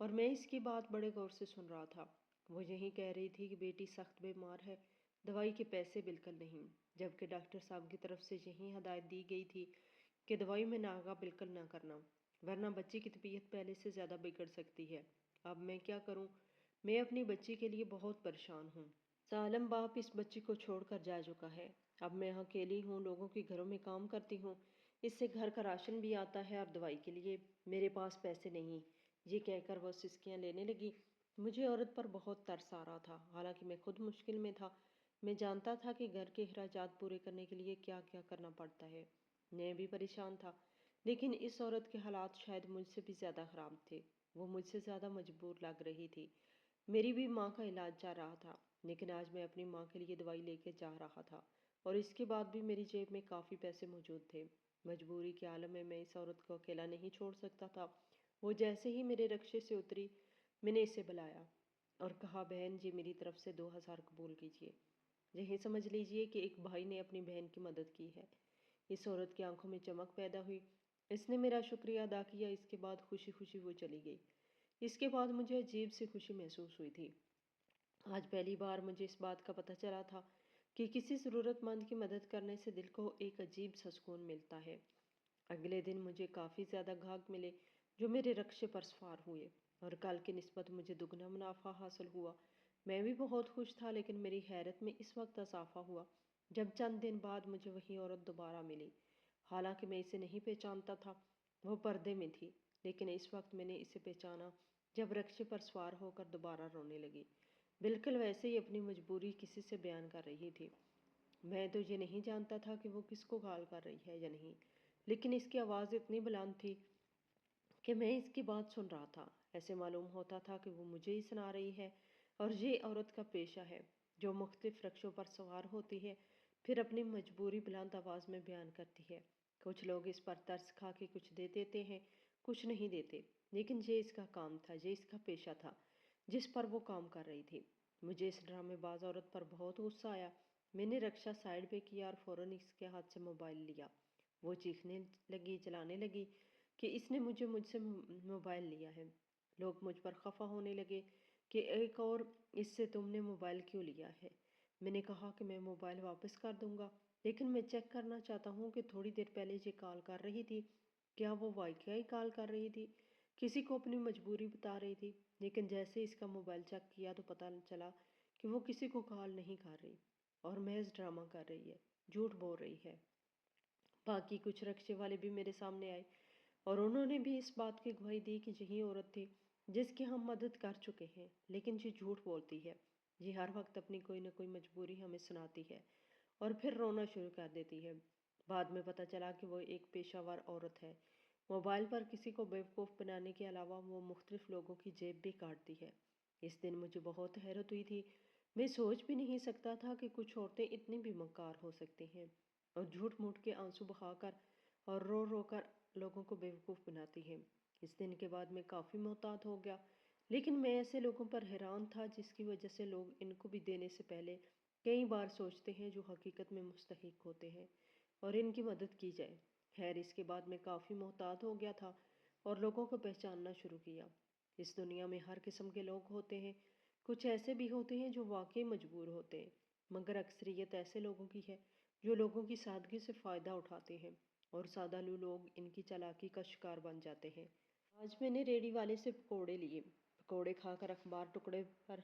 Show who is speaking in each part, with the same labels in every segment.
Speaker 1: اور میں اس کی بات بڑے غور سے سن رہا تھا۔ وہ یہی کہہ رہی تھی کہ بیٹی سخت بیمار ہے، دوائی کے پیسے بالکل نہیں، جبکہ ڈاکٹر صاحب کی طرف سے یہی ہدایت دی گئی تھی کہ دوائی میں ناغہ بالکل نہ کرنا، ورنہ بچی کی طبیعت پہلے سے زیادہ بگڑ سکتی ہے۔ اب میں کیا کروں؟ میں اپنی بچی کے لیے بہت پریشان ہوں۔ سالم باپ اس بچی کو چھوڑ کر جا چکا ہے۔ اب میں اکیلی ہوں، لوگوں کے گھروں میں کام کرتی ہوں، اس سے گھر کا راشن بھی آتا ہے اور دوائی کے لیے میرے پاس پیسے نہیں۔ یہ کہہ کر وہ سسکیاں لینے لگی۔ مجھے عورت پر بہت ترس آ رہا تھا، حالانکہ میں خود مشکل میں تھا۔ میں جانتا تھا کہ گھر کے اخراجات پورے کرنے کے لیے کیا کیا کرنا پڑتا ہے۔ میں بھی پریشان تھا، لیکن اس عورت کے حالات شاید مجھ سے بھی زیادہ خراب تھے۔ وہ مجھ سے زیادہ مجبور لگ رہی تھی۔ میری بھی ماں کا علاج چل رہا تھا، لیکن آج میں اپنی ماں کے لیے دوائی لے کے جا رہا تھا، اور اس کے بعد بھی میری جیب میں کافی پیسے موجود تھے۔ مجبوری کے عالم میں اس عورت کو اکیلا نہیں چھوڑ سکتا تھا۔ وہ جیسے ہی میرے رکشے سے اتری، میں نے اسے بلایا اور کہا، بہن جی میری طرف سے 2000 قبول کیجیے۔ یہی سمجھ لیجیے کہ ایک بھائی نے اپنی بہن کی مدد کی ہے۔ اس عورت کی آنکھوں میں چمک پیدا ہوئی۔ اس نے میرا شکریہ ادا کیا، اس کے بعد خوشی خوشی وہ چلی گئی۔ اس کے بعد مجھے عجیب سی خوشی محسوس ہوئی تھی۔ آج پہلی بار مجھے اس بات کا پتہ چلا تھا کہ کسی ضرورت مند کی مدد کرنے سے دل کو ایک عجیب سا سکون ملتا ہے۔ اگلے دن مجھے کافی زیادہ گاہک ملے جو میرے رکشے پر سوار ہوئے، اور کل کی نسبت مجھے دگنا منافع حاصل ہوا۔ میں بھی بہت خوش تھا، لیکن میری حیرت میں اس وقت اضافہ ہوا جب چند دن بعد مجھے وہی عورت دوبارہ ملی۔ حالانکہ میں اسے نہیں پہچانتا تھا، وہ پردے میں تھی، لیکن اس وقت میں نے اسے پہچانا جب رکشے پر سوار ہو کر دوبارہ رونے لگی، بالکل ویسے ہی اپنی مجبوری کسی سے بیان کر رہی تھی۔ میں تو یہ نہیں جانتا تھا کہ وہ کس کو گال کر رہی ہے یا نہیں، لیکن اس کی آواز اتنی بلند تھی کہ میں اس کی بات سن رہا تھا۔ ایسے معلوم ہوتا تھا کہ وہ مجھے ہی سنا رہی ہے، اور یہ عورت کا پیشہ ہے جو مختلف رکشوں پر سوار ہوتی ہے، پھر اپنی مجبوری بلند آواز میں بیان کرتی ہے۔ کچھ لوگ اس پر ترس کھا کے کچھ دے دیتے ہیں، کچھ نہیں دیتے، لیکن یہ اس کا کام تھا، یہ اس کا پیشہ تھا جس پر وہ کام کر رہی تھی۔ مجھے اس ڈرامے باز عورت پر بہت غصہ آیا۔ میں نے رکشہ سائیڈ پہ کیا اور فوراً اس کے ہاتھ سے موبائل لیا۔ وہ چیخنے لگی، چلانے لگی کہ اس نے مجھ سے موبائل لیا ہے۔ لوگ مجھ پر خفا ہونے لگے کہ ایک اور اس سے تم نے موبائل کیوں لیا ہے؟ میں نے کہا کہ میں موبائل واپس کر دوں گا، لیکن میں چیک کرنا چاہتا ہوں کہ تھوڑی دیر پہلے یہ کال کر رہی تھی، کیا وہ واقعی کال کر رہی تھی، کسی کو اپنی مجبوری بتا رہی تھی؟ لیکن جیسے اس کا موبائل چیک کیا تو پتہ چلا کہ وہ کسی کو کال نہیں کر رہی اور محض ڈرامہ کر رہی ہے، جھوٹ بول رہی ہے۔ باقی کچھ رکشے والے بھی میرے سامنے آئے اور انہوں نے بھی اس بات کی گواہی دی کہ یہی عورت تھی جس کی ہم مدد کر چکے ہیں، لیکن یہ جھوٹ بولتی ہے۔ یہ ہر وقت اپنی کوئی نہ کوئی مجبوری ہمیں سناتی ہے اور پھر رونا شروع کر دیتی ہے۔ بعد میں پتہ چلا کہ وہ ایک پیشہ ور عورت ہے۔ موبائل پر کسی کو بیوقوف بنانے کے علاوہ وہ مختلف لوگوں کی جیب بھی کاٹتی ہے۔ اس دن مجھے بہت حیرت ہوئی تھی۔ میں سوچ بھی نہیں سکتا تھا کہ کچھ عورتیں اتنی بھی مکار ہو سکتی ہیں اور جھوٹ موٹ کے آنسو بہا کر اور رو رو کر لوگوں کو بیوقوف بناتی ہیں۔ اس دن کے بعد میں کافی محتاط ہو گیا، لیکن میں ایسے لوگوں پر حیران تھا جس کی وجہ سے لوگ ان کو بھی دینے سے پہلے کئی بار سوچتے ہیں، جو حقیقت میں مستحق ہوتے ہیں، اور ان کی مدد کی جائے۔ خیر، اس کے بعد میں کافی محتاط ہو گیا تھا اور لوگوں کو پہچاننا شروع کیا۔ اس دنیا میں ہر قسم کے لوگ ہوتے ہیں۔ کچھ ایسے بھی ہوتے ہیں جو واقعی مجبور ہوتے ہیں، مگر اکثریت ایسے لوگوں کی ہے جو لوگوں کی سادگی سے فائدہ اٹھاتے ہیں، اور سادہ لو لوگ ان کی چالاکی کا شکار بن جاتے ہیں۔ آج میں نے ریڑھی والے سے پکوڑے لیے۔ پکوڑے کھا کر اخبار ٹکڑے پر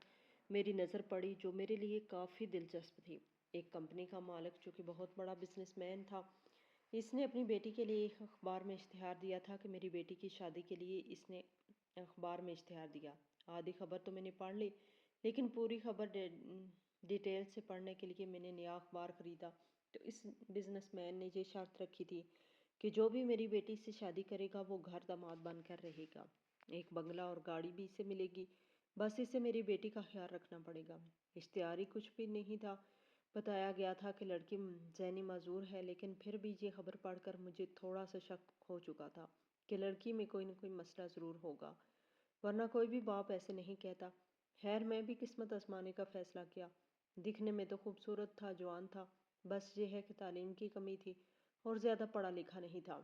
Speaker 1: میری نظر پڑی جو میرے لیے کافی دلچسپ تھی۔ ایک کمپنی کا مالک جو کہ بہت بڑا بزنس مین تھا، اس نے اپنی بیٹی کے لیے ایک اخبار میں اشتہار دیا تھا کہ میری بیٹی کی شادی کے لیے اس نے اخبار میں اشتہار دیا۔ آدھی خبر تو میں نے پڑھ لی، لیکن پوری خبر ڈیٹیل سے پڑھنے کے لیے میں نے نیا اخبار خریدا۔ تو اس بزنس مین نے یہ شرط رکھی تھی کہ جو بھی میری بیٹی سے شادی کرے گا وہ گھر داماد بن کر رہے گا، ایک بنگلہ اور گاڑی بھی اسے ملے گی، بس اسے میری بیٹی کا خیال رکھنا پڑے گا۔ اشتہار ہی کچھ بھی نہیں تھا، بتایا گیا تھا کہ لڑکی ذہنی معذور ہے، لیکن پھر بھی یہ خبر پڑھ کر مجھے تھوڑا سا شک ہو چکا تھا کہ لڑکی میں کوئی نہ کوئی مسئلہ ضرور ہوگا، ورنہ کوئی بھی باپ ایسے نہیں کہتا۔ خیر، میں بھی قسمت آزمانے کا فیصلہ کیا۔ دکھنے میں تو خوبصورت تھا، جوان تھا، بس یہ ہے کہ تعلیم کی کمی تھی اور زیادہ پڑھا لکھا نہیں تھا۔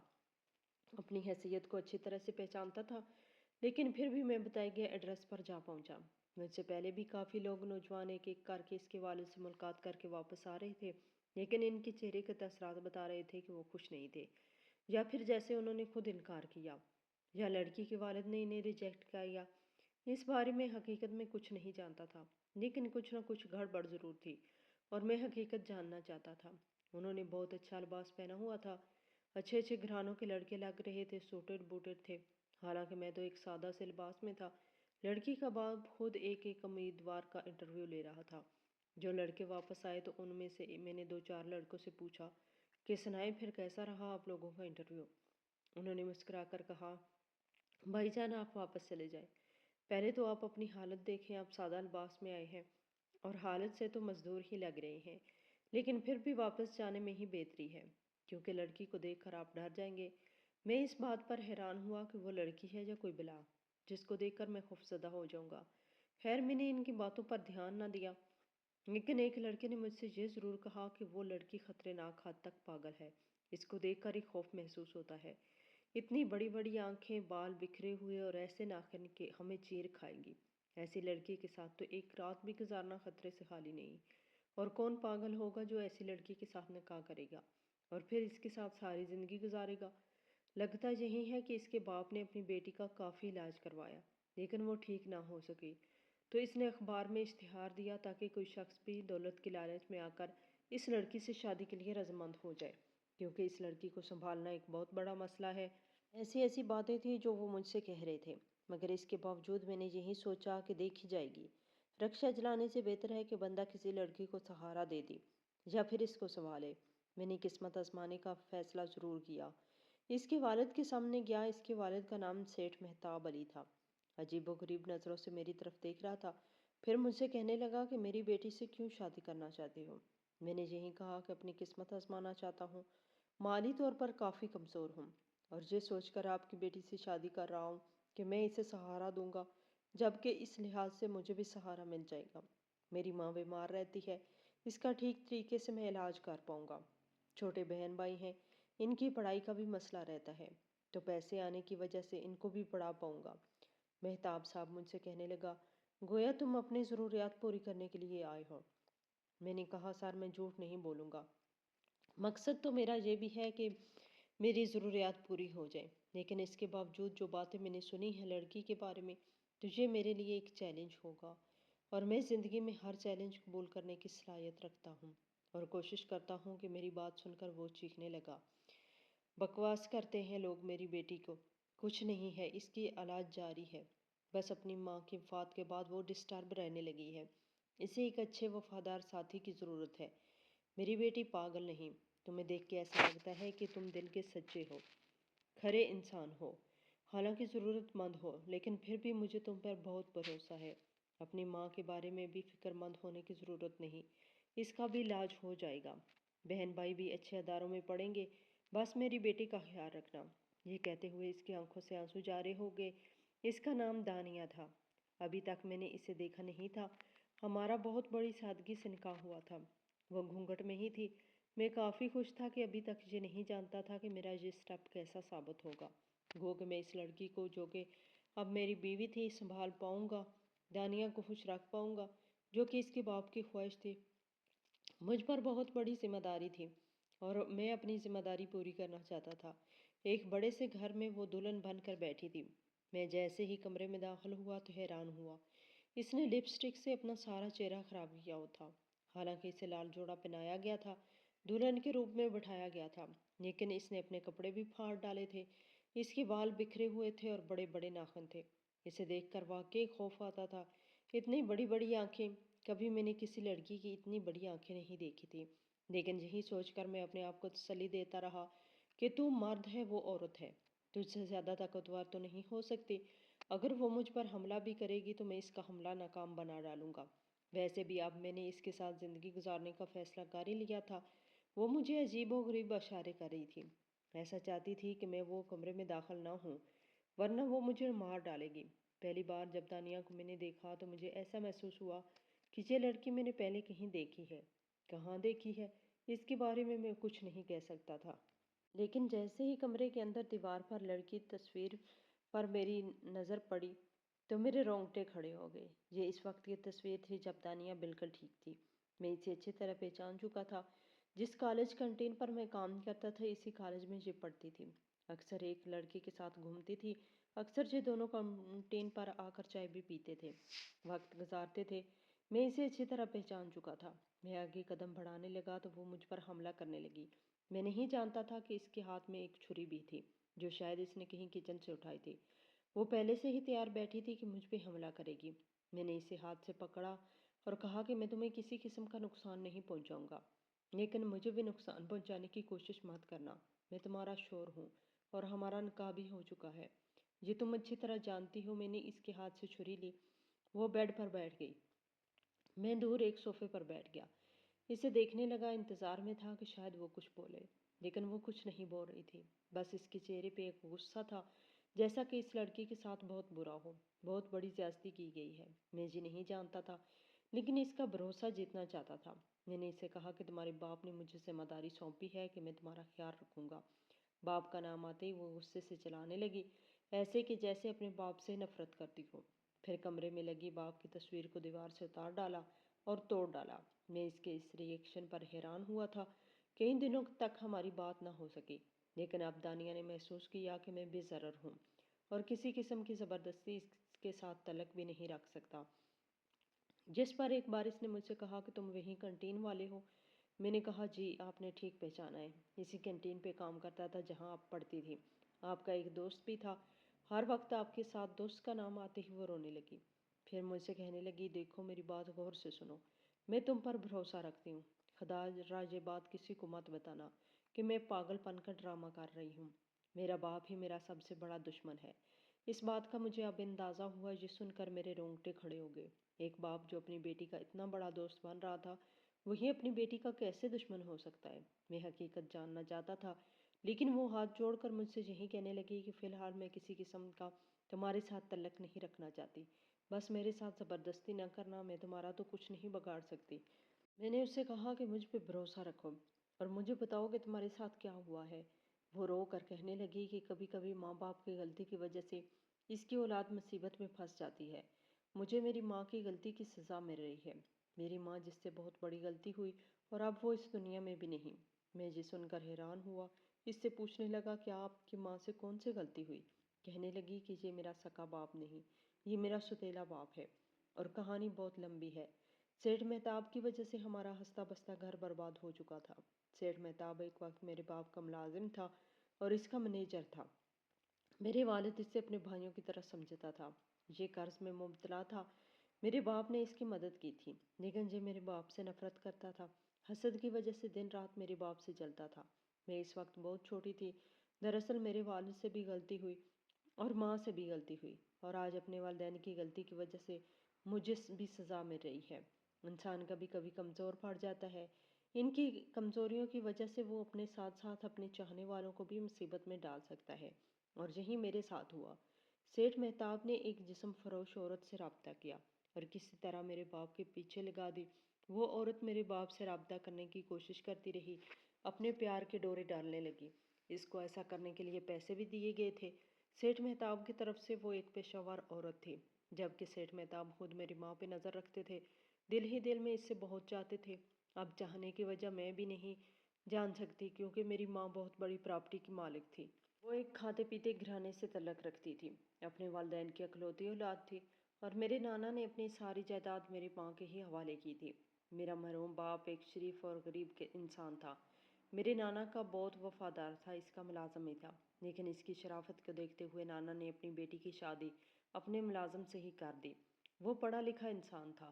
Speaker 1: اپنی حیثیت کو اچھی طرح سے پہچانتا تھا، لیکن پھر بھی میں بتائے گئے ایڈریس پر جا پہنچا۔ مجھ سے پہلے بھی کافی لوگ نوجوان ایک ایک کر کے اس کے والد سے ملاقات کر کے واپس آ رہے تھے، لیکن ان کے چہرے کے تاثرات بتا رہے تھے کہ وہ خوش نہیں تھے، یا پھر جیسے انہوں نے خود انکار کیا، یا لڑکی کے والد نے انہیں ریجیکٹ کیا۔ اس بارے میں حقیقت میں کچھ نہیں جانتا تھا، لیکن کچھ نہ کچھ گڑبڑ ضرور تھی، اور میں حقیقت جاننا چاہتا تھا۔ انہوں نے بہت اچھا لباس پہنا ہوا تھا، اچھے اچھے گھرانوں کے لڑکے لگ رہے تھے، سوٹڈ بوٹڈ تھے، حالانکہ میں تو ایک سادہ سے لباس میں تھا۔ لڑکی کا باپ خود ایک ایک امیدوار کا انٹرویو لے رہا تھا۔ جو لڑکے واپس آئے تو ان میں سے میں نے دو چار لڑکوں سے پوچھا کہ سنائیں پھر کیسا رہا آپ لوگوں کا انٹرویو؟ انہوں نے مسکرا کر کہا، بھائی جان آپ واپس چلے جائیں، پہلے تو آپ اپنی حالت دیکھیں، آپ سادہ لباس میں آئے ہیں اور حالت سے تو مزدور ہی لگ رہے ہیں، لیکن پھر بھی واپس جانے میں ہی بہتری ہے، کیونکہ لڑکی کو دیکھ کر آپ ڈر جائیں گے۔ میں اس بات پر حیران ہوا کہ وہ لڑکی ہے یا کوئی بلا جس کو دیکھ کر میں خوفزدہ ہو جاؤں گا۔ خیر میں نے ان کی باتوں پر دھیان نہ دیا، لیکن ایک لڑکے نے مجھ سے یہ ضرور کہا کہ وہ لڑکی خطرناک حد تک پاگل ہے، اس کو دیکھ کر ہی خوف محسوس ہوتا ہے، اتنی بڑی بڑی آنکھیں، بال بکھرے ہوئے اور ایسے ناخن کہ ہمیں چیر کھائیں گی۔ ایسی لڑکی کے ساتھ تو ایک رات بھی گزارنا خطرے سے خالی نہیں، اور کون پاگل ہوگا جو ایسی لڑکی کے ساتھ نکاح کرے گا اور پھر اس کے ساتھ ساری زندگی گزارے گا؟ لگتا یہی ہے کہ اس کے باپ نے اپنی بیٹی کا کافی علاج کروایا، لیکن وہ ٹھیک نہ ہو سکی، تو اس نے اخبار میں اشتہار دیا تاکہ کوئی شخص بھی دولت کے لالچ میں آ کر اس لڑکی سے شادی کے لیے رضامند ہو جائے، کیونکہ اس لڑکی کو سنبھالنا ایک بہت بڑا مسئلہ ہے۔ ایسی ایسی باتیں تھیں جو وہ مجھ سے کہہ رہے تھے، مگر اس کے باوجود میں نے یہی سوچا کہ دیکھی جائے گی، رکشہ جلانے سے بہتر ہے کہ بندہ کسی لڑکی کو سہارا دے دے یا پھر اس کو سنبھالے۔ میں نے قسمت آزمانے کا فیصلہ ضرور کیا۔ اس کے والد کے سامنے گیا۔ اس کے والد کا نام سیٹھ مہتاب علی تھا۔ عجیب و غریب نظروں سے میری طرف دیکھ رہا تھا، پھر مجھ سے کہنے لگا کہ میری بیٹی سے کیوں شادی کرنا چاہتے ہو؟ میں نے یہی کہا کہ اپنی قسمت آزمانا چاہتا ہوں، مالی طور پر کافی کمزور ہوں، اور یہ سوچ کر آپ کی بیٹی سے شادی کر رہا ہوں کہ میں اسے سہارا دوں گا، جبکہ اس لحاظ سے مجھے بھی سہارا مل جائے گا۔ میری ماں بیمار رہتی ہے، اس کا ٹھیک طریقے سے میں علاج کر پاؤں گا۔ چھوٹے بہن بھائی ہیں، ان کی پڑھائی کا بھی مسئلہ رہتا ہے، تو پیسے آنے کی وجہ سے ان کو بھی پڑھا پاؤں گا۔ مہتاب صاحب مجھ سے کہنے لگا، گویا تم اپنی ضروریات پوری کرنے کے لیے آئے ہو۔ میں نے کہا، سر میں جھوٹ نہیں بولوں گا، مقصد تو میرا یہ بھی ہے کہ میری ضروریات پوری ہو جائیں، لیکن اس کے باوجود جو باتیں میں نے سنی ہیں لڑکی کے بارے میں، تو یہ میرے لیے ایک چیلنج ہوگا، اور میں زندگی میں ہر چیلنج قبول کرنے کی صلاحیت رکھتا ہوں، اور کوشش کرتا ہوں کہ میری بات سن کر وہ چیخنے لگا، بکواس کرتے ہیں لوگ میری بیٹی کو، کچھ نہیں ہے، اس کی علاج جاری ہے، بس اپنی ماں کی وفات کے بعد وہ ڈسٹرب رہنے لگی ہے، اسے ایک اچھے وفادار ساتھی کی ضرورت ہے۔ میری بیٹی پاگل نہیں، تمہیں دیکھ کے ایسا لگتا ہے کہ تم دل کے سچے ہو، کھرے انسان ہو، حالانکہ ضرورت مند ہو، لیکن پھر بھی مجھے تم پر بہت بھروسہ ہے۔ اپنی ماں کے بارے میں بھی فکر مند ہونے کی ضرورت نہیں، اس کا بھی علاج ہو جائے گا، بہن بھائی بھی اچھے اداروں میں پڑھیں گے، بس میری بیٹی کا خیال رکھنا۔ یہ کہتے ہوئے اس کی آنکھوں سے آنسو جاری ہو گئے۔ اس کا نام دانیہ تھا، ابھی تک میں نے اسے دیکھا نہیں تھا، ہمارا بہت بڑی سادگی سے نکاح ہوا تھا، وہ گھونگھٹ میں ہی تھی۔ میں کافی خوش تھا کہ ابھی تک یہ نہیں جانتا تھا کہ میرا یہ سٹیپ کیسا ثابت ہوگا، گو کہ میں اس لڑکی کو جو کہ اب میری بیوی تھی سنبھال پاؤں گا، دانیہ کو خوش رکھ پاؤں گا، جو کہ اس کے باپ کی خواہش تھی۔ مجھ پر بہت بڑی ذمہ داری تھی اور میں اپنی ذمہ داری پوری کرنا چاہتا تھا۔ ایک بڑے سے گھر میں وہ دلہن بن کر بیٹھی تھی۔ میں جیسے ہی کمرے میں داخل ہوا تو حیران ہوا، اس نے لپسٹک سے اپنا سارا چہرہ خراب کیا ہوا تھا، حالانکہ اسے لال جوڑا پہنایا گیا تھا، دلہن کے روپ میں بٹھایا گیا تھا، لیکن اس نے اپنے کپڑے بھی پھاڑ ڈالے تھے، اس کے بال بکھرے ہوئے تھے اور بڑے بڑے ناخن تھے۔ اسے دیکھ کر واقعی خوف آتا تھا، اتنی بڑی بڑی آنکھیں، کبھی میں نے کسی لڑکی کی اتنی بڑی آنکھیں نہیں دیکھی تھی، لیکن یہی سوچ کر میں اپنے آپ کو تسلی دیتا رہا کہ تو مرد ہے وہ عورت ہے، تجھ سے زیادہ طاقتور تو نہیں ہو سکتی، اگر وہ مجھ پر حملہ بھی کرے گی تو میں اس کا حملہ ناکام بنا ڈالوں گا۔ ویسے بھی اب میں نے اس کے ساتھ زندگی گزارنے کا فیصلہ کر ہی لیا تھا۔ وہ مجھے عجیب و غریب اشارے کر رہی تھی، ایسا چاہتی تھی کہ میں وہ کمرے میں داخل نہ ہوں، ورنہ وہ مجھے مار ڈالے گی۔ پہلی بار جب دانیہ کو میں نے دیکھا تو مجھے ایسا محسوس ہوا کہ یہ لڑکی میں نے پہلے کہیں دیکھی ہے، کہاں دیکھی ہے اس کے بارے میں کچھ نہیں کہہ سکتا تھا، لیکن جیسے ہی کمرے کے اندر دیوار پر لڑکی تصویر پر میری نظر پڑی تو میرے رونگٹے کھڑے ہو گئے۔ یہ اس وقت کی تصویر تھی جب دانیہ بالکل ٹھیک تھی۔ میں اسے اچھی طرح پہچان چکا تھا۔ جس کالج کنٹین پر میں کام کرتا تھا اسی کالج میں یہ پڑھتی تھی۔ اکثر ایک لڑکی کے ساتھ گھومتی تھی۔ اکثر یہ دونوں کنٹین پر آ کر چائے بھی پیتے تھے، وقت گزارتے تھے۔ میں اسے اچھی طرح پہچان چکا تھا۔ میں آگے قدم بڑھانے لگا تو وہ مجھ پر حملہ کرنے لگی۔ میں نہیں جانتا تھا کہ اس کے ہاتھ میں ایک چھری بھی تھی جو شاید اس نے کہیں کچن سے اٹھائی تھی۔ وہ پہلے سے ہی تیار بیٹھی تھی کہ مجھ پہ حملہ کرے گی۔ میں نے اسے ہاتھ سے پکڑا اور کہا کہ میں تمہیں کسی قسم کا نقصان نہیں پہنچاؤں گا، لیکن مجھے بھی نقصان پہنچانے کی کوشش مت کرنا۔ میں تمہارا شوہر ہوں اور ہمارا نکاح بھی ہو چکا ہے، یہ تم اچھی طرح جانتی ہو۔ میں نے اس کے ہاتھ سے چھری لی۔ وہ بیڈ پر بیٹھ گئی۔ میں دور ایک صوفے پر بیٹھ گیا، اسے دیکھنے لگا۔ انتظار میں تھا کہ شاید وہ کچھ بولے، لیکن وہ کچھ نہیں بول رہی تھی۔ بس اس کے چہرے پہ ایک غصہ تھا، جیسا کہ اس لڑکی کے ساتھ بہت برا ہو، بہت بڑی زیادتی کی گئی ہے۔ میں یہ نہیں جانتا تھا، لیکن اس کا بھروسہ جیتنا چاہتا تھا۔ میں نے اسے کہا کہ تمہارے باپ نے مجھے ذمہ داری سونپی ہے کہ میں تمہارا خیال رکھوں گا۔ باپ کا نام آتے ہی وہ غصے سے چلانے لگی، ایسے کہ جیسے اپنے باپ سے نفرت کرتی ہو۔ پھر کمرے میں لگی باپ کی تصویر کو دیوار سے اتار ڈالا اور توڑ ڈالا۔ میں اس کے اس ری ایکشن پر حیران ہوا تھا۔ کئی دنوں تک ہماری بات نہ ہو سکی، لیکن اب دانیہ نے محسوس کیا کہ میں بے ضرر ہوں اور کسی قسم کی زبردستی اس کے ساتھ تعلق بھی نہیں رکھ سکتا۔ جس پر ایک بار اس نے مجھ سے کہا کہ تم وہی کنٹین والے ہو۔ میں نے کہا جی، آپ نے ٹھیک پہچانا ہے، اسی کنٹین پہ کام کرتا تھا جہاں آپ پڑھتی تھی۔ آپ کا ایک دوست بھی تھا، ہر وقت آپ کے ساتھ۔ دوست کا نام آتے ہی وہ رونے لگی۔ پھر مجھ سے کہنے لگی، دیکھو میری بات غور سے سنو، میں تم پر بھروسہ رکھتی ہوں، خدا را یہ بات کسی کو مت بتانا کہ میں پاگل پن کا ڈرامہ کر رہی ہوں۔ میرا باپ ہی میرا سب سے بڑا دشمن ہے۔ اس بات کا مجھے اب اندازہ ہوا۔ یہ سن کر میرے رونگٹے کھڑے ہو گئے۔ ایک باپ جو اپنی بیٹی کا اتنا بڑا دوست بن رہا تھا، وہی اپنی بیٹی کا کیسے دشمن ہو سکتا ہے؟ میں حقیقت جاننا چاہتا تھا، لیکن وہ ہاتھ جوڑ کر مجھ سے یہی کہنے لگی کہ فی الحال میں کسی قسم کا تمہارے ساتھ تعلق نہیں رکھنا چاہتی۔ بس میرے ساتھ زبردستی نہ کرنا، میں تمہارا تو کچھ نہیں بگاڑ سکتی۔ میں نے اس سے کہا کہ مجھ پہ بھروسہ رکھو اور مجھے بتاؤ کہ تمہارے ساتھ کیا ہوا ہے۔ وہ رو کر کہنے لگی کہ کبھی کبھی ماں باپ کی غلطی کی وجہ سے اس کی اولاد مصیبت میں پھنس جاتی ہے۔ مجھے میری ماں کی غلطی کی سزا مل رہی ہے۔ میری ماں جس سے بہت بڑی غلطی ہوئی اور اب وہ اس دنیا میں بھی نہیں۔ میں یہ سن کر حیران ہوا۔ اس سے پوچھنے لگا کہ آپ کی ماں سے کون سی غلطی ہوئی؟ کہنے لگی کہ یہ میرا سکا باپ نہیں، یہ میرا سوتیلا باپ ہے، اور کہانی بہت لمبی ہے۔ سیٹھ مہتاب کی وجہ سے ہمارا ہنستا بستا گھر برباد ہو چکا تھا۔ سیٹھ مہتاب ایک وقت میرے باپ کا ملازم تھا اور اس کا منیجر تھا۔ میرے والد اسے اپنے بھائیوں کی طرح سمجھتا تھا۔ یہ قرض میں مبتلا تھا۔ میرے باپ نے اس کی مدد کی تھی، لیکن یہ میرے باپ سے نفرت کرتا تھا۔ حسد کی وجہ سے دن رات میرے باپ سے جلتا تھا۔ میں اس وقت بہت چھوٹی تھی۔ دراصل میرے والد سے بھی غلطی ہوئی اور ماں سے بھی غلطی ہوئی، اور آج اپنے والدین کی غلطی کی وجہ سے مجھے بھی سزا مل رہی ہے۔ انسان کبھی کبھی کمزور پڑ جاتا ہے۔ ان کی کمزوریوں کی وجہ سے وہ اپنے ساتھ ساتھ اپنے چاہنے والوں کو بھی مصیبت میں ڈال سکتا ہے، اور یہی میرے ساتھ ہوا۔ سیٹھ مہتاب نے ایک جسم فروش عورت سے رابطہ کیا اور کسی طرح میرے باپ کے پیچھے لگا دی۔ وہ عورت میرے باپ سے رابطہ کرنے کی کوشش کرتی رہی، اپنے پیار کے ڈورے ڈالنے لگی۔ اس کو ایسا کرنے کے لیے پیسے بھی دیے گئے تھے۔ سیٹھ مہتاب کی طرف سے وہ ایک پیشہ ور عورت تھی، جبکہ سیٹھ مہتاب خود میری ماں پہ نظر رکھتے تھے، دل ہی دل میں اس سے بہت چاہتے تھے۔ اب چاہنے کی وجہ میں بھی نہیں جان سکتی، کیونکہ میری ماں بہت بڑی پراپرٹی کی مالک تھی۔ وہ ایک کھاتے پیتے گھرانے سے تعلق رکھتی تھی، اپنے والدین کی اکلوتی اولاد تھی، اور میرے نانا نے اپنی ساری جائیداد میری ماں کے ہی حوالے کی تھی۔ میرا مرحوم باپ ایک شریف اور غریب کے انسان تھا۔ میرے نانا کا بہت وفادار تھا، اس کا ملازم ہی تھا، لیکن اس کی شرافت کو دیکھتے ہوئے نانا نے اپنی بیٹی کی شادی اپنے ملازم سے ہی کر دی۔ وہ پڑھا لکھا انسان تھا۔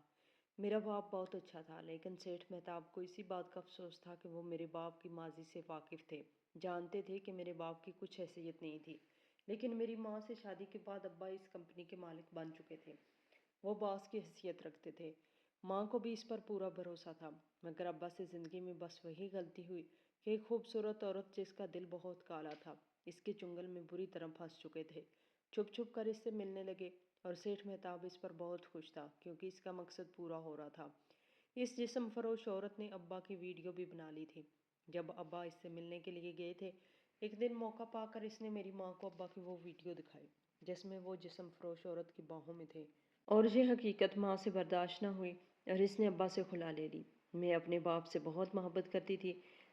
Speaker 1: میرا باپ بہت اچھا تھا، لیکن سیٹھ مہتاب کو اسی بات کا افسوس تھا کہ وہ میرے باپ کی ماضی سے واقف تھے، جانتے تھے کہ میرے باپ کی کچھ حیثیت نہیں تھی، لیکن میری ماں سے شادی کے بعد ابا اس کمپنی کے مالک بن چکے تھے، وہ باس کی حیثیت رکھتے تھے۔ ماں کو بھی اس پر پورا بھروسہ تھا، مگر ابا سے زندگی میں بس وہی غلطی ہوئی کہ ایک خوبصورت عورت جس کا دل بہت کالا تھا، اس کے چنگل میں بری طرح پھنس چکے تھے۔ چھپ چھپ کر اس سے ملنے لگے، اور سیٹھ مہتاب اس پر بہت خوش تھا، کیونکہ اس کا مقصد پورا ہو رہا تھا۔ اس جسم فروش عورت نے ابا کی ویڈیو بھی بنا لی تھی۔ جب ابا اس سے ملنے کے لیے گئے تھے، ایک دن موقع پا کر اس نے میری ماں کو ابا کی وہ ویڈیو دکھائی۔ جس میں وہ جسم فروش عورت کی باہوں میں تھے۔ اور یہ حقیقت ماں سے برداشت نہ ہوئی اور اس نے ابا سے کھلا لے لی۔ میں اپنے باپ سے بہت محبت کرتی تھی،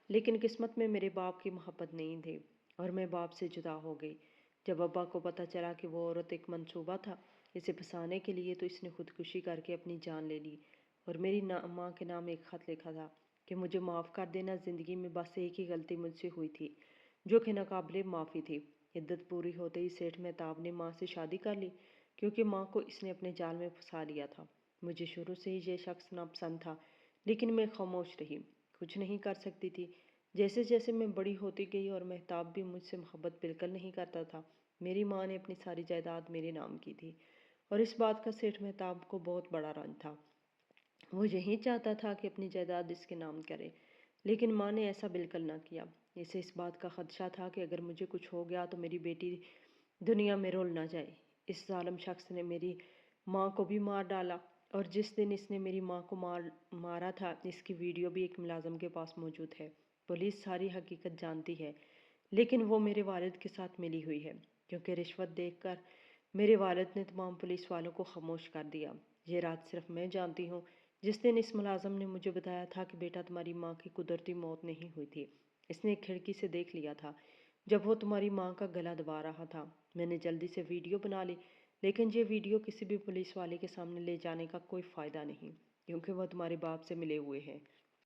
Speaker 1: لیکن قسمت میں میرے باپ کی محبت نہیں تھی اور میں باپ سے جدا ہو گئی۔ جب ابا کو پتہ چلا کہ وہ عورت ایک منصوبہ تھا اسے پھنسانے کے لیے، تو اس نے خودکشی کر کے اپنی جان لے لی اور میری ماں کے نام ایک خط لکھا تھا کہ مجھے معاف کر دینا، زندگی میں بس ایک ہی غلطی مجھ سے ہوئی تھی جو کہ ناقابل معافی تھی۔ عدت پوری ہوتے ہی سیٹھ مہتاب نے ماں سے شادی کر لی کیونکہ ماں کو اس نے اپنے جال میں پھنسا لیا تھا۔ مجھے شروع سے ہی یہ شخص ناپسند تھا، لیکن میں خاموش رہی، کچھ نہیں کر سکتی تھی۔ جیسے جیسے میں بڑی ہوتی گئی اور مہتاب بھی مجھ سے محبت بالکل نہیں کرتا تھا، میری ماں نے اپنی ساری جائیداد میرے نام کی تھی اور اس بات کا سیٹھ مہتاب کو بہت بڑا رنج تھا۔ وہ یہی چاہتا تھا کہ اپنی جائیداد اس کے نام کرے، لیکن ماں نے ایسا بالکل نہ کیا۔ اسے اس بات کا خدشہ تھا کہ اگر مجھے کچھ ہو گیا تو میری بیٹی دنیا میں رول نہ جائے۔ اس ظالم شخص نے میری ماں کو بھی مار ڈالا اور جس دن اس نے میری ماں کو مارا تھا اس کی ویڈیو بھی ایک ملازم کے پاس موجود ہے۔ پولیس ساری حقیقت جانتی ہے، لیکن وہ میرے والد کے ساتھ ملی ہوئی ہے کیونکہ رشوت دیکھ کر میرے والد نے تمام پولیس والوں کو خاموش کر دیا۔ یہ رات صرف میں جانتی ہوں۔ جس دن اس ملازم نے مجھے بتایا تھا کہ بیٹا تمہاری ماں کی قدرتی موت نہیں ہوئی تھی، اس نے ایک کھڑکی سے دیکھ لیا تھا جب وہ تمہاری ماں کا گلا دبا رہا تھا۔ میں نے جلدی سے ویڈیو بنا لی، لیکن یہ ویڈیو کسی بھی پولیس والے کے سامنے لے جانے کا کوئی فائدہ نہیں کیونکہ وہ تمہارے باپ سے ملے ہوئے ہیں۔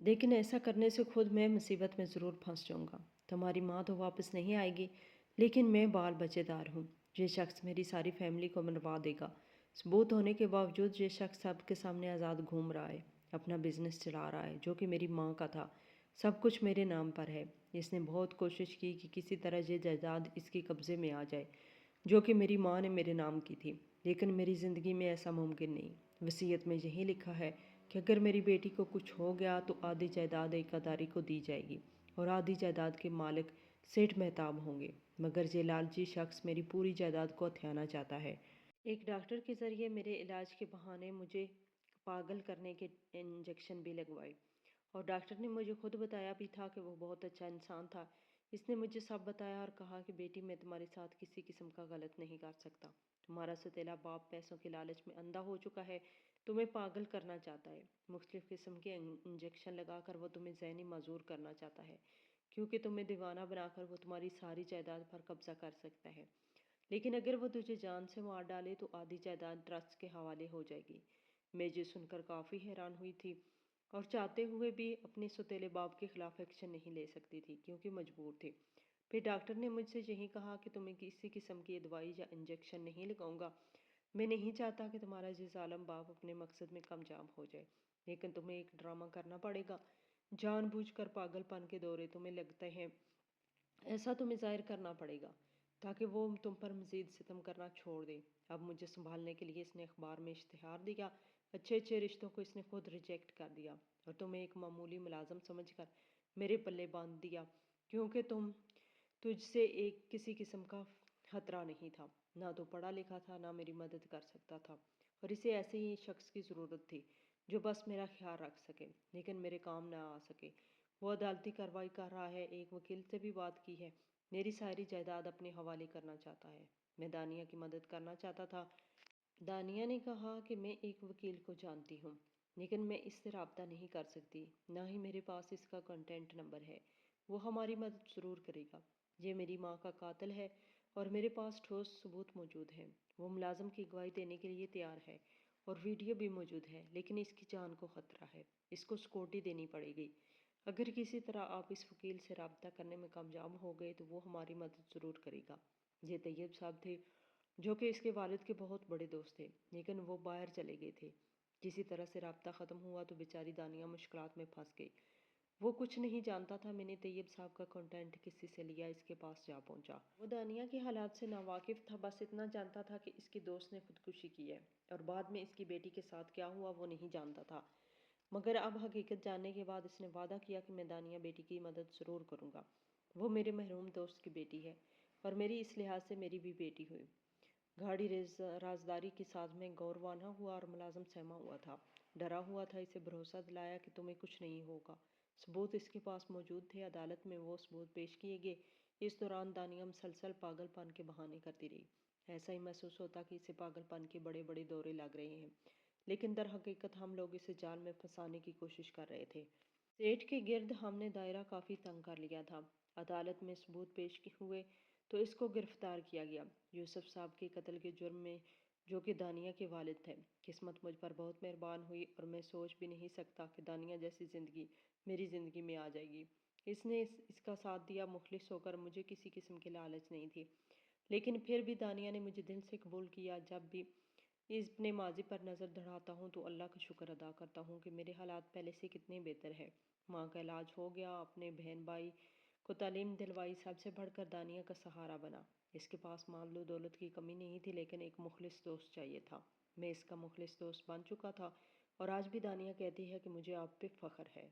Speaker 1: لیکن ایسا کرنے سے خود میں مصیبت میں ضرور پھنس جاؤں گا۔ تمہاری ماں تو واپس نہیں آئے گی، لیکن میں بال بچے دار ہوں۔ یہ شخص میری ساری فیملی کو مروا دے گا۔ ثبوت ہونے کے باوجود یہ شخص سب کے سامنے آزاد گھوم رہا ہے، اپنا بزنس چلا رہا ہے جو کہ میری ماں کا تھا۔ سب کچھ میرے نام پر ہے۔ اس نے بہت کوشش کی کہ کسی طرح یہ جائیداد اس کے قبضے میں آ جائے جو کہ میری ماں نے میرے نام کی تھی، لیکن میری زندگی میں ایسا ممکن نہیں۔ وصیت میں یہی لکھا ہے کہ اگر میری بیٹی کو کچھ ہو گیا تو آدھی جائیداد ایک اداری کو دی جائے گی اور آدھی جائیداد کے مالک سیٹھ مہتاب ہوں گے، مگر یہ لالچی شخص میری پوری جائیداد کو ہتھیانا چاہتا ہے۔ ایک ڈاکٹر کے ذریعے میرے علاج کے بہانے مجھے پاگل کرنے کے انجیکشن بھی لگوائے، اور ڈاکٹر نے مجھے خود بتایا بھی تھا کہ وہ بہت اچھا انسان تھا۔ اس نے مجھے سب بتایا اور کہا کہ بیٹی میں تمہارے ساتھ کسی قسم کا غلط نہیں کر سکتا۔ تمہارا ستیلا باپ پیسوں کے لالچ میں اندھا ہو چکا ہے، تمہیں پاگل کرنا چاہتا ہے۔ مختلف قسم کے انجیکشن لگا کر وہ تمہیں ذہنی معذور کرنا چاہتا ہے کیونکہ تمہیں دیوانہ بنا کر وہ تمہاری ساری جائیداد پر قبضہ کر سکتا ہے، لیکن اگر وہ تجھے جان سے مار ڈالے تو آدھی جائیداد ٹرسٹ کے حوالے ہو جائے گی۔ میں یہ سن کر کافی حیران ہوئی تھی اور چاہتے ہوئے بھی اپنے سوتیلے باپ کے خلاف ایکشن نہیں لے سکتی تھی کیونکہ مجبور تھی۔ پھر ڈاکٹر نے مجھ سے یہی کہا کہ تمہیں کسی قسم کی دوائی یا انجیکشن نہیں لگاؤں گا۔ میں نہیں چاہتا کہ تمہارا یہ ظالم باپ اپنے مقصد میں کامیاب ہو جائے، لیکن تمہیں ایک ڈرامہ کرنا پڑے گا۔ جان بوجھ کر پاگل پن کے دورے تمہیں لگتے ہیں، ایسا تمہیں ظاہر کرنا پڑے گا تاکہ وہ تم پر مزید ستم کرنا چھوڑ دے۔ اب مجھے سنبھالنے کے لیے اس نے اخبار میں اشتہار دیا۔ اچھے اچھے رشتوں کو اس نے خود ریجیکٹ کر دیا اور تمہیں ایک معمولی ملازم سمجھ کر میرے پلے باندھ دیا کیونکہ تجھ سے ایک کسی قسم کا خطرہ نہیں تھا، نہ تو پڑھا لکھا تھا، نہ میری مدد کر سکتا تھا، اور اسے ایسے ہی شخص کی ضرورت تھی جو بس میرا خیال رکھ سکے لیکن میرے کام نہ آ سکے۔ وہ عدالتی کارروائی کر رہا ہے، ایک وکیل سے بھی بات کی ہے، میری ساری جائیداد اپنے حوالے کرنا چاہتا ہے۔ میں دانیہ کی مدد کرنا چاہتا تھا۔ دانیہ نے کہا کہ میں ایک وکیل کو جانتی ہوں، لیکن میں اس سے رابطہ نہیں کر سکتی، نہ ہی میرے پاس اس کا کانٹیکٹ نمبر ہے۔ وہ ہماری مدد ضرور کرے گا۔ یہ میری ماں کا قاتل ہے اور میرے پاس ٹھوس ثبوت موجود ہیں۔ وہ ملازم کی گواہی دینے کے لیے تیار ہے اور ویڈیو بھی موجود ہے، لیکن اس کی جان کو خطرہ ہے، اس کو سیکورٹی دینی پڑے گی۔ اگر کسی طرح آپ اس وکیل سے رابطہ کرنے میں کامیاب ہو گئے تو وہ ہماری مدد ضرور کرے گا۔ یہ طیب صاحب تھے جو کہ اس کے والد کے بہت بڑے دوست تھے، لیکن وہ باہر چلے گئے تھے۔ کسی طرح سے رابطہ ختم ہوا تو بیچاری دانیہ مشکلات میں پھنس گئی۔ وہ کچھ نہیں جانتا تھا، میں نے طیب صاحب کا کانٹیکٹ کسی سے لیا، اس کے پاس جا پہنچا۔ وہ دانیہ کے حالات سے ناواقف تھا، بس اتنا جانتا تھا کہ اس کی دوست نے خودکشی کی ہے اور بعد میں اس کی بیٹی کے ساتھ کیا ہوا وہ نہیں جانتا تھا، مگر اب حقیقت جاننے کے بعد اس نے وعدہ کیا کہ میں دانیہ بیٹی کی مدد ضرور کروں گا۔ وہ میرے محروم دوست کی بیٹی ہے اور میری اس لحاظ سے میری بھی بیٹی ہوئی۔ گاڑی رازداری کے ساتھ میں غور روانہ ہوا اور ملازم سہما ہوا تھا، ڈرا ہوا تھا۔ اسے بھروسہ دلایا کہ تمہیں کچھ نہیں ہوگا۔ ثبوت اس کے پاس موجود تھے، عدالت میں وہ ثبوت پیش کیے گئے۔ اس دوران دانیہ مسلسل پاگل پن کے بہانے کرتی رہی۔ ایسا ہی محسوس ہوتا کہ اسے پاگل پن کے بڑے بڑے دورے لگ رہے ہیں، لیکن در حقیقت ہم لوگ اسے جال میں پھنسانے کی کوشش کر رہے تھے۔ سیٹھ کے گرد ہم نے دائرہ کافی تنگ کر لیا تھا۔ عدالت میں ثبوت پیش ہوئے تو اس کو گرفتار کیا گیا، یوسف صاحب کے قتل کے جرم میں، جو کہ دانیہ کے والد تھے۔ قسمت مجھ پر بہت مہربان ہوئی اور میں سوچ بھی نہیں سکتا کہ دانیہ جیسی زندگی میری زندگی میں آ جائے گی۔ اس نے اس کا ساتھ دیا، مخلص ہو کر، مجھے کسی قسم کی لالچ نہیں تھی، لیکن پھر بھی دانیہ نے مجھے دل سے قبول کیا۔ جب بھی اپنے ماضی پر نظر دوڑاتا ہوں تو اللہ کا شکر ادا کرتا ہوں کہ میرے حالات پہلے سے کتنے بہتر ہیں۔ ماں کا علاج ہو گیا، اپنے بہن بھائی کو تعلیم دلوائی، سب سے بڑھ کر دانیہ کا سہارا بنا۔ اس کے پاس مال و دولت کی کمی نہیں تھی، لیکن ایک مخلص دوست چاہیے تھا۔ میں اس کا مخلص دوست بن چکا تھا، اور آج بھی دانیہ کہتی ہے کہ مجھے آپ پہ فخر ہے۔